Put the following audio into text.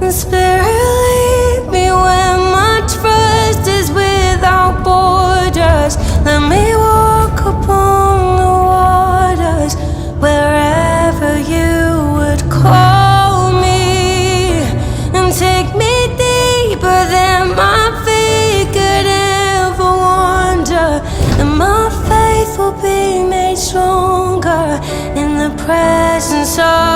Spirit, lead me where my trust is without borders. Let me walk upon the waters wherever you would call me, and take me deeper than my feet could ever wander. And my faith will be made stronger in the presence of